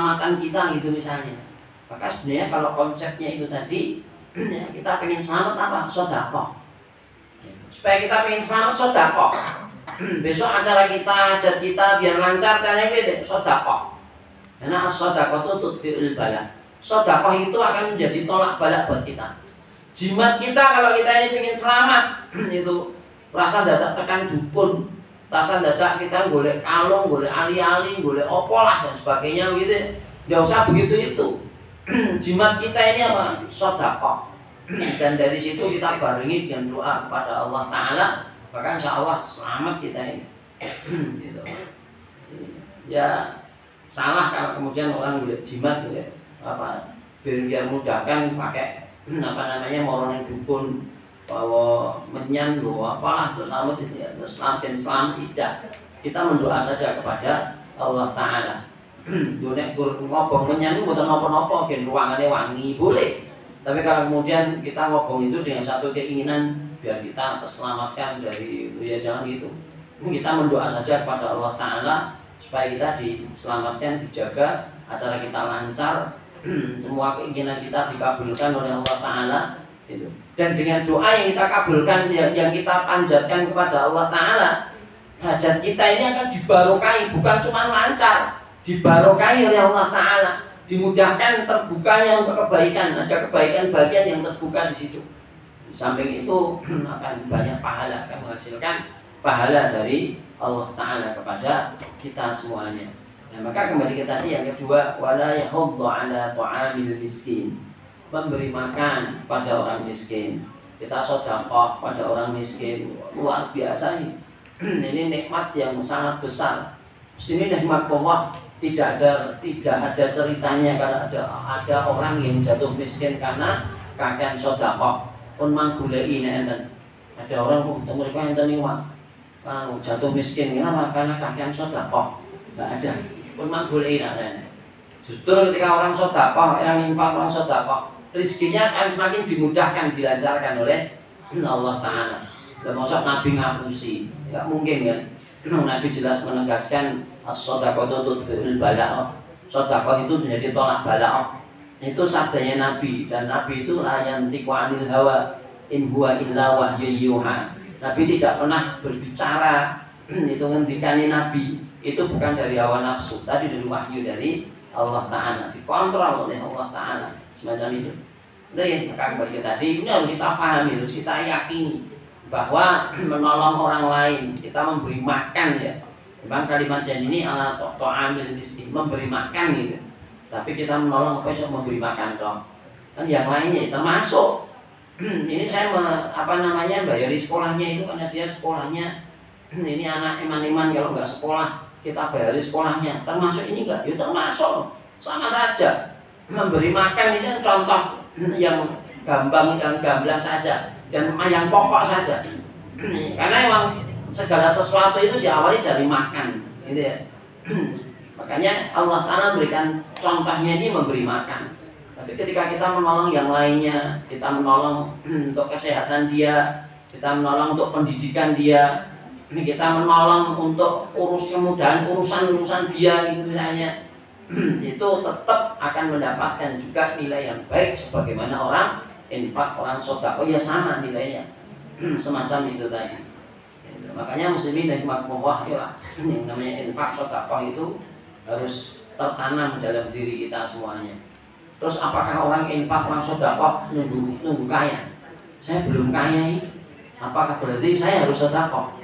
keselamatan kita gitu misalnya. Maka sebenarnya kalau konsepnya itu tadi, ya, kita pengen selamat apa? Sedekah. Supaya kita pengen selamat sedekah. Besok acara kita, hajat kita biar lancar caranya beda, sedekah. Karena as-sedekah itu tudfi'ul bala. Sedekah itu akan menjadi tolak balak buat kita. Jimat kita kalau kita ini pengen selamat, itu rasa dadak tekan dukun, rasa dadak kita golek kalung, golek ali-ali, golek opolah dan sebagainya begitu. Nggak usah begitu itu. Jimat kita ini apa? Sedekah. Dan dari situ kita barengi dengan doa kepada Allah Ta'ala, maka insya Allah selamat kita ini. Gitu. Ya salah kalau kemudian orang golek jimat golek apa biar mudahkan pakai apa namanya orang dukun bahwa menyan bahwa apalah terutama terus Islam tidak, kita mendoa saja kepada Allah Ta'ala. Nek ngobong menyan itu bukan nopo-nopo gen ruangannya wangi boleh, tapi kalau kemudian kita ngobong itu dengan satu keinginan biar kita terselamatkan dari ya jangan gitu. Kita mendoa saja kepada Allah Ta'ala supaya kita diselamatkan, dijaga, acara kita lancar, semua keinginan kita dikabulkan oleh Allah Ta'ala gitu. Dan dengan doa yang kita kabulkan, yang kita panjatkan kepada Allah Ta'ala, hajat kita ini akan dibarokai, bukan cuma lancar, dibarokai oleh Allah Ta'ala, dimudahkan terbukanya untuk kebaikan, ada kebaikan bagian yang terbuka di situ. Di samping itu akan banyak pahala, akan menghasilkan pahala dari Allah Ta'ala kepada kita semuanya. Nah, maka kembali ke tadi yang kedua, wala yahuddu ala ta'amil miskin, memberi makan pada orang miskin. Kita sedekah pada orang miskin, luar biasa ini. Ini nikmat yang sangat besar. Ini nikmat Allah, tidak ada ceritanya kalau ada orang yang jatuh miskin karena kakean sedekah. Pun manggulei enten. Ada orang mereka enten iki jatuh miskin kenapa? Karena kakean sedekah. Enggak ada. Pun manggulei enten. Justru ketika orang sedekah, yang infak orang sedekah, rezekinya akan semakin dimudahkan, dilancarkan oleh Allah Ta'ala. Dan maksud Nabi ngapusi, enggak mungkin kan? Nabi jelas menegaskan as-shadaqatu tudfi'ul bala'. Sedekah itu menjadi tolak bala'. Itu sabdanya Nabi, dan Nabi itu la yantiqu 'anil hawa in huwa illa wahyu yuha. Nabi tidak pernah berbicara, itu ngendikane Nabi itu bukan dari hawa nafsu, tapi dari wahyu dari Allah Ta'ala, dikontrol oleh Allah Ta'ala, semacam itu. Jadi maka kembali ke tadi, ini harus kita pahami, harus kita yakini bahwa menolong orang lain, kita memberi makan ya. Memang kalimat janji ini ala ta'amil miskin, memberi makan gitu. Tapi kita menolong apa sih memberi makan dong? Kan yang lainnya termasuk ini saya bayari sekolahnya itu karena dia sekolahnya ini anak iman-iman, kalau nggak sekolah kita bayari sekolahnya. Termasuk ini enggak? Ya termasuk, sama saja. Memberi makan itu contoh yang gamblang saja dan yang pokok saja. Karena memang segala sesuatu itu diawali dari makan, gitu ya. Makanya Allah Ta'ala berikan contohnya ini memberi makan. Tapi ketika kita menolong yang lainnya, kita menolong untuk kesehatan dia, kita menolong untuk pendidikan dia, kita menolong untuk kemudahan urusan dia gitu misalnya, itu tetap akan mendapatkan juga nilai yang baik sebagaimana orang infak, orang sedekah, ya sama nilainya. Semacam itu tadi. Makanya muslimin rahimakumullah ya, yang namanya infak sedekah itu harus tertanam dalam diri kita semuanya. Terus apakah orang infak, orang sedekah nunggu kaya? Saya belum kaya ini. Apakah berarti saya harus sedekah?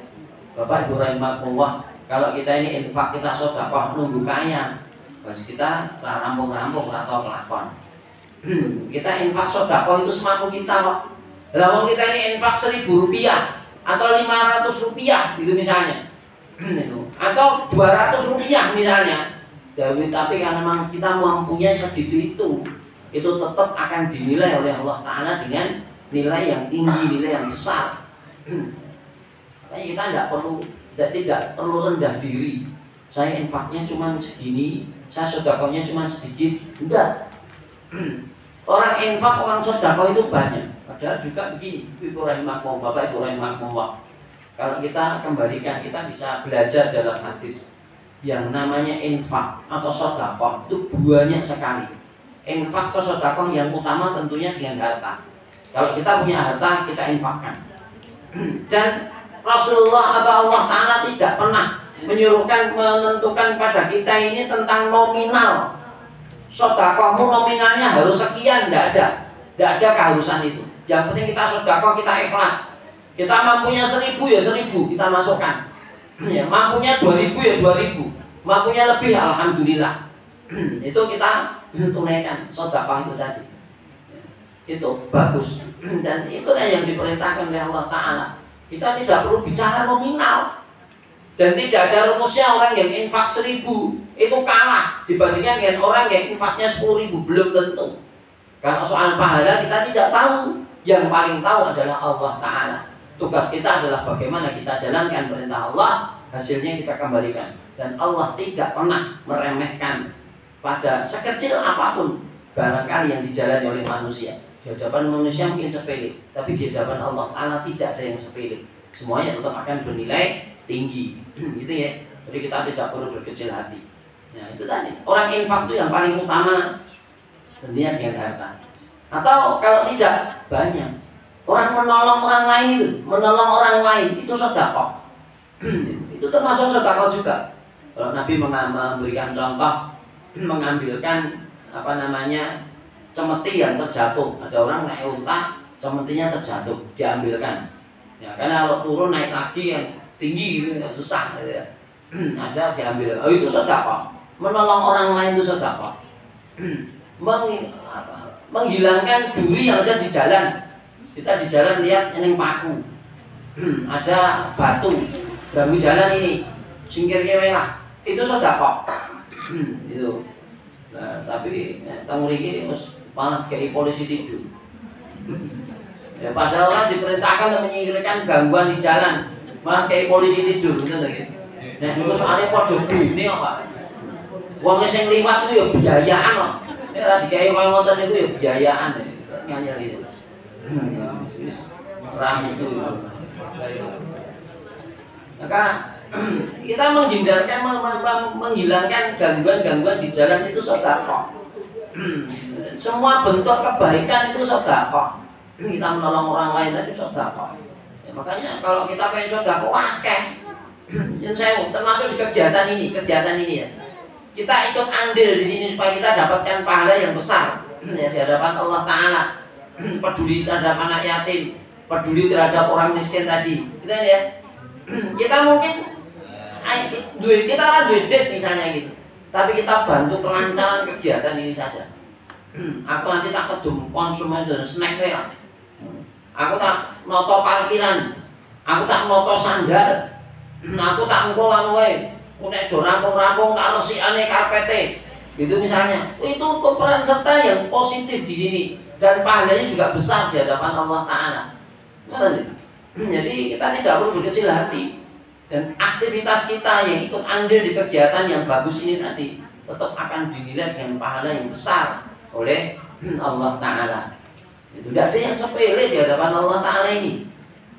Bapak Ibu rahimakumullah, kalau kita ini infak, kita sedekah nunggu kaya, bas kita rampung-rampung atau pelakon. Kita infak sedekah itu semampu kita kok. Kalau kita ini infak 1.000 rupiah atau 500 rupiah gitu misalnya, atau 200 rupiah misalnya, tapi karena memang kita mempunyai segitu itu tetap akan dinilai oleh Allah Ta'ala dengan nilai yang tinggi, nilai yang besar. Makanya kita tidak perlu rendah diri. Saya infaknya cuma segini, saya sedekahnya cuma sedikit. Enggak. Orang infak, orang sedekah itu banyak. Padahal juga begini, Ibu rahimakumullah, Bapak Ibu rahimakumullah. Kalau kita kembalikan, kita bisa belajar dalam hadis. yang namanya infak atau sedekah itu banyak sekali. Infak atau sedekah yang utama tentunya dengan harta. Kalau kita punya harta, kita infakkan. Dan Rasulullah atau Allah Ta'ala tidak pernah menentukan pada kita ini tentang nominal. Sedekahmu nominalnya harus sekian, tidak ada keharusan itu. Yang penting kita sedekah, kita ikhlas. Kita mampunya 1.000 ya 1.000 kita masukkan. Ya, mampunya 2.000 ya 2.000. Mampunya lebih alhamdulillah. Itu kita tunaikan sedekah itu tadi. Itu bagus. Dan itulah yang diperintahkan oleh Allah Ta'ala. Kita tidak perlu bicara nominal. Dan tidak ada rumusnya orang yang infak 1.000 itu kalah dibandingkan dengan orang yang infaknya 10.000. Belum tentu. Karena soal pahala kita tidak tahu. Yang paling tahu adalah Allah Ta'ala. Tugas kita adalah bagaimana kita jalankan perintah Allah, hasilnya kita kembalikan. Dan Allah tidak pernah meremehkan pada sekecil apapun barangkali yang dijalani oleh manusia. Di hadapan manusia mungkin sepele, tapi di hadapan Allah Ta'ala tidak ada yang sepele. Semuanya tetap akan bernilai tinggi. Gitu ya. Jadi kita tidak perlu berkecil hati. Nah itu tadi. Orang infak itu yang paling utama tentunya dengan harta. Atau kalau tidak banyak. Orang menolong orang lain itu, menolong orang lain itu sedekah. Itu termasuk sedekah juga. Kalau Nabi memberikan contoh, mengambilkan cemeti yang terjatuh. Ada orang naik unta, cemetinya terjatuh, diambilkan. Ya, karena kalau turun naik lagi yang tinggi gitu, susah. Gitu ya. Ada diambil. Oh itu sedekah. Menolong orang lain itu sedekah. Menghilangkan duri yang ada di jalan. Kita di jalan lihat ini paku, ada batu, ganggu jalan ini, singkirnya lah, itu sedekah. Itu. Nah, tapi tamu ini malah kayak polisi tidur. Ya, padahal orang diperintahkan untuk menyingkirkan gangguan di jalan, malah kayak polisi tidur, gitu. Nah, itu soalnya podo ini apa? Uangnya yang liwat itu ya biayaan loh. Ini lagi kayak ngotot itu ya biayaan, nyanyi gitu. Ram itu. Maka kita menghilangkan gangguan-gangguan di jalan itu sedekah. Semua bentuk kebaikan itu sedekah. Kita menolong orang lain itu sedekah. Ya, makanya kalau kita pengen sedekah, wakeh. Yang saya termasuk di kegiatan ini ya. Kita ikut andil di sini supaya kita dapatkan pahala yang besar ya, di hadapan Allah Ta'ala. Peduli terhadap anak yatim, peduli terhadap orang miskin tadi, gitu ya. Kita mungkin kita kan duit misalnya gitu, tapi kita bantu kelancaran kegiatan ini saja. Aku nanti tak kedum konsumen dan snack merah. Aku tak noto parkiran, aku tak noto sandal, aku tak engko wae, nek do rampung-rampung tak resikane karpete. Gitu misalnya. Itu peran serta yang positif di sini. Dan pahalanya juga besar di hadapan Allah Ta'ala. Jadi kita tidak perlu berkecil hati. Dan aktivitas kita yang ikut andil di kegiatan yang bagus ini tadi tetap akan dinilai dengan pahala yang besar oleh Allah Ta'ala. Itu tidak ada yang sepele di hadapan Allah Ta'ala ini.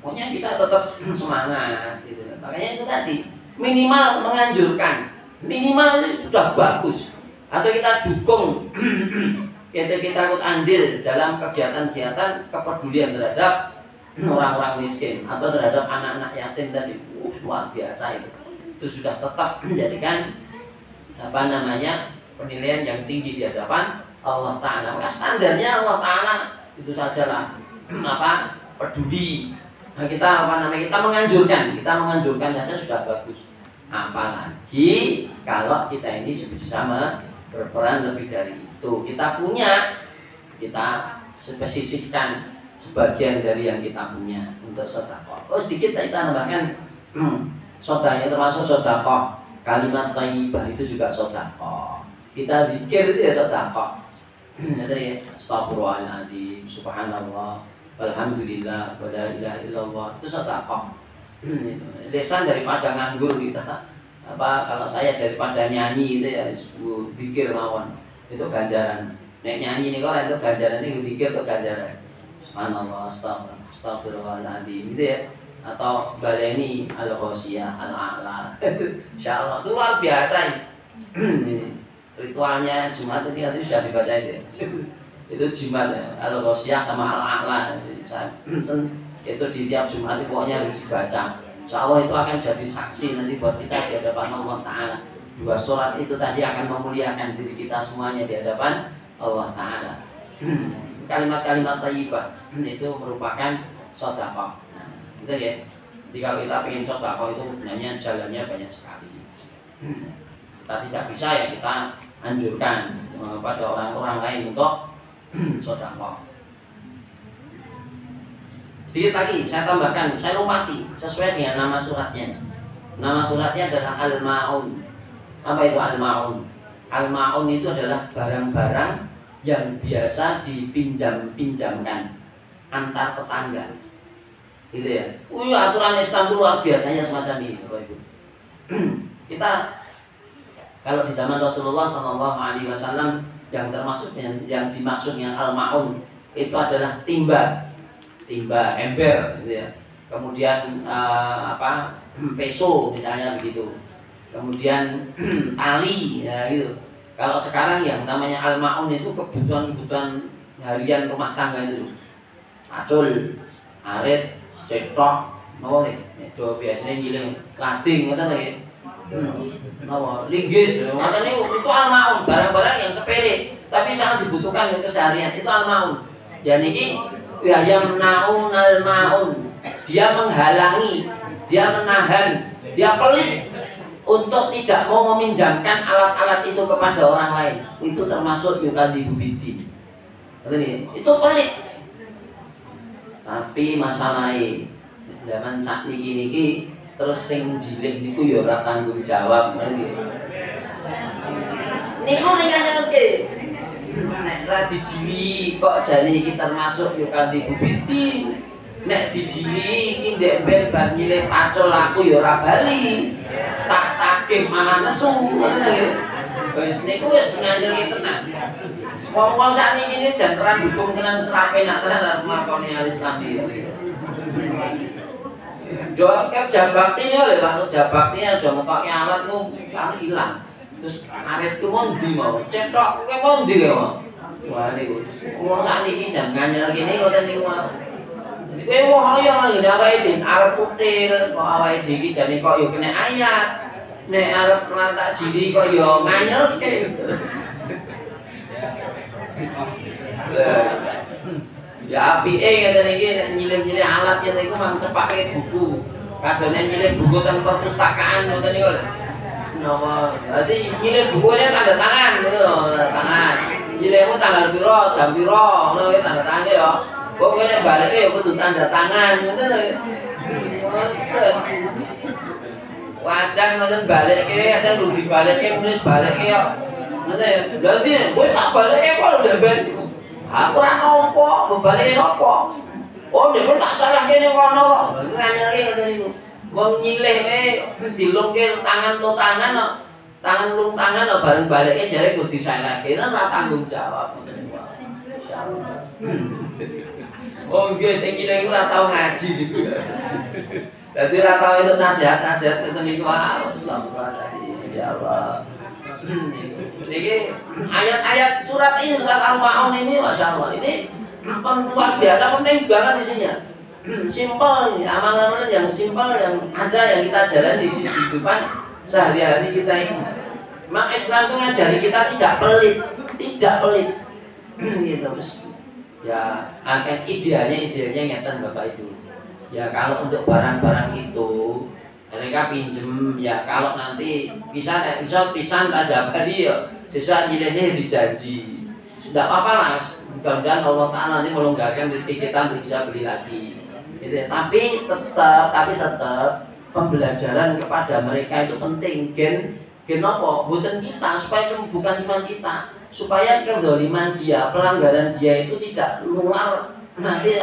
Pokoknya kita tetap semangat gitu. Makanya itu tadi minimal menganjurkan. Minimal itu sudah bagus. Atau kita dukung kita ikut andil dalam kegiatan-kegiatan kepedulian terhadap orang-orang miskin atau terhadap anak-anak yatim tadi. Luar biasa itu. Itu sudah tetap menjadikan penilaian yang tinggi di hadapan Allah Ta'ala. Maka standarnya Allah Ta'ala itu sajalah peduli. Nah, kita menganjurkan saja sudah bagus. Apalagi kalau kita ini bisa berperan lebih dari itu. Kita spesifkan sebagian dari yang kita punya untuk sedekah. Oh sedikit kita tambahkan sedekah termasuk sedekah. Kalimat thayyibah itu juga sedekah. Kita zikir itu ya sedekah. Ada ya astagfirullahaladzim, subhanallah, alhamdulillah, wa la ilaha illallah, itu sedekah. Lesan daripada nganggur kita. Kalau saya daripada nyanyi itu ya zikir mawon itu ganjaran. Nek nyanyi nih orang itu ganjaran, ini zikir itu ganjaran. Subhanallah, astagfirullahaladzim gitu ya. atau baleni al-ghosiyah al-a'la. Insyaallah itu luar biasa ini. Ritualnya Jumat ini nanti sudah dibaca itu. Itu Jumat ya, al-ghosiyah sama al-a'la. Itu di tiap Jumat itu pokoknya harus dibaca. Insyaallah itu akan jadi saksi nanti buat kita di hadapan Allah Ta'ala. Dua surat itu tadi akan memuliakan diri kita semuanya di hadapan Allah Ta'ala. Kalimat-kalimat thayyibah itu merupakan sedekah. Nah, gitu ya. Jadi kalau kita ingin sedekah itu sebenarnya jalannya banyak sekali. Kita tidak bisa ya kita anjurkan pada orang-orang lain untuk sedekah. Sedikit lagi saya tambahkan, saya lompati sesuai dengan nama suratnya. Nama suratnya adalah Al-Ma'un. Apa itu Al-Ma'un? Al-Ma'un itu adalah barang-barang yang biasa dipinjam-pinjamkan antar tetangga. Gitu ya. Aturan Islam itu luar biasanya semacam ini, Bapak Ibu. Kita kalau di zaman Rasulullah SAW yang termasuk yang dimaksud dengan Al-Ma'un itu adalah timba, ember, gitu ya. Kemudian peso misalnya begitu. Kemudian tali, ya gitu. Kalau sekarang yang namanya Al-Ma'un itu kebutuhan harian rumah tangga itu. Acul, arit, cetok, nopo nih. Itu biasanya giling lading ngoten nggih. Nopo, linggis, makanya itu Al-Ma'un, barang-barang yang sepele tapi sangat dibutuhkan untuk keseharian. Itu Al-Ma'un. Dan ini ya yamna'un al-ma'un. Dia menghalangi, dia menahan, dia pelit untuk tidak mau meminjamkan alat-alat itu kepada orang lain. Itu termasuk yukadibu bidin. Itu pelit. Tapi masalahnya zaman saat niki terus sing jilih niku ya ora tanggung jawab nggih. Niku ning ngerti. Nek ra dijili kok jane iki termasuk yukadibu bidin. Nek dijili iki ndek ben bar nyilih pacul aku ya ora bali. Tak tagih malah nesu ngoten nggih. Wis niku wis nganjeli tenan. Wong-wong sakniki iki jan ora dukung tenan serape nak tenan arep nglakoni al-Islam iki. Yo kerja bakti oleh Pak kerja bakti aja ngetoki alat ku kan ilang. Terus aritku mon ndi mau cetok ku mon ndi kok. Wah niku wong sakniki jan nganyel kene ngoten niku. Kowe wong ayo ngene awake dhewe arep kutil kok awake dhewe iki jane kok yo kena ayat. Nek arep lantak jili kok yo nganyel kene. Ya apike ngeten iki nek nyilih-nyilih alat yen iku mang cepake buku. Kadone nyilih buku teng perpustakaan ngoten niku. Napa? Dadi nyilih bukune tanda tangan lho, tanda tangan. Nyilihmu tanggal piro, jam piro, ngono iki tanda tangan ya. Kok kene balike ya kudu tanda tangan ngoten lho. Ngoten. Wajan ngoten balike kadang kudu dibalike nulis balike ya. Ngoten. Dadi wis tak balike kok ndek ben. Aku ora nampa, bebalike apa? Oh, nek tak salah kene kono kok. Nganyelke ngoten niku. Wong nyilih dilungke tangan to tangan kok. Tangan lung tangan kok bareng balike jare kudu disalahke. Ora tanggung jawab ngoten niku. Insyaallah. Oh nggih sing nyilih ora tau ngaji niku. Dadi ora tau itu nasihat-nasihat ngoten niku astagfirullah. Ya Allah. Jadi ayat-ayat surat ini, surat Al-Ma'un ini, Masya Allah, ini luar biasa penting banget isinya. Simpel, amalan-amalan yang simpel yang ada yang kita jalani di kehidupan sehari-hari kita ini. Mak Islam itu ngajari kita tidak pelit, gitu. Ya, akan idealnya ngeten Bapak Ibu. Ya kalau untuk barang-barang itu mereka pinjem ya kalau nanti bisa pisan aja bali ya bisa nyilehnya dijanji sudah apa lah mudah-mudahan Allah Ta'ala nanti melonggarkan rezeki kita untuk bisa beli lagi gitu ya. Tapi tetap pembelajaran kepada mereka itu penting gen apa bukan kita supaya bukan cuma kita supaya kezaliman dia pelanggaran dia itu tidak luar nanti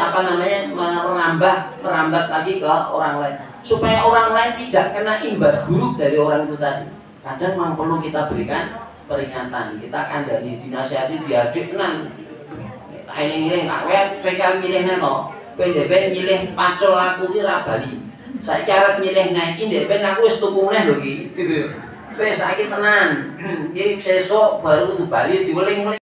merambat lagi ke orang lain supaya orang lain tidak kena imbas buruk dari orang itu tadi. Kadang memang perlu kita berikan peringatan, kita kandani dinasihati diadik tenan. Tak eling-eling tak wet cekal milihne to. Kowe dhewe milih pacul aku iki ra bali. Saya arep nyilih naiki ndek ben aku wis tuku neh lho iki. Gitu. Wis saiki tenan. Iki sesuk baru kudu bali diweling-weling.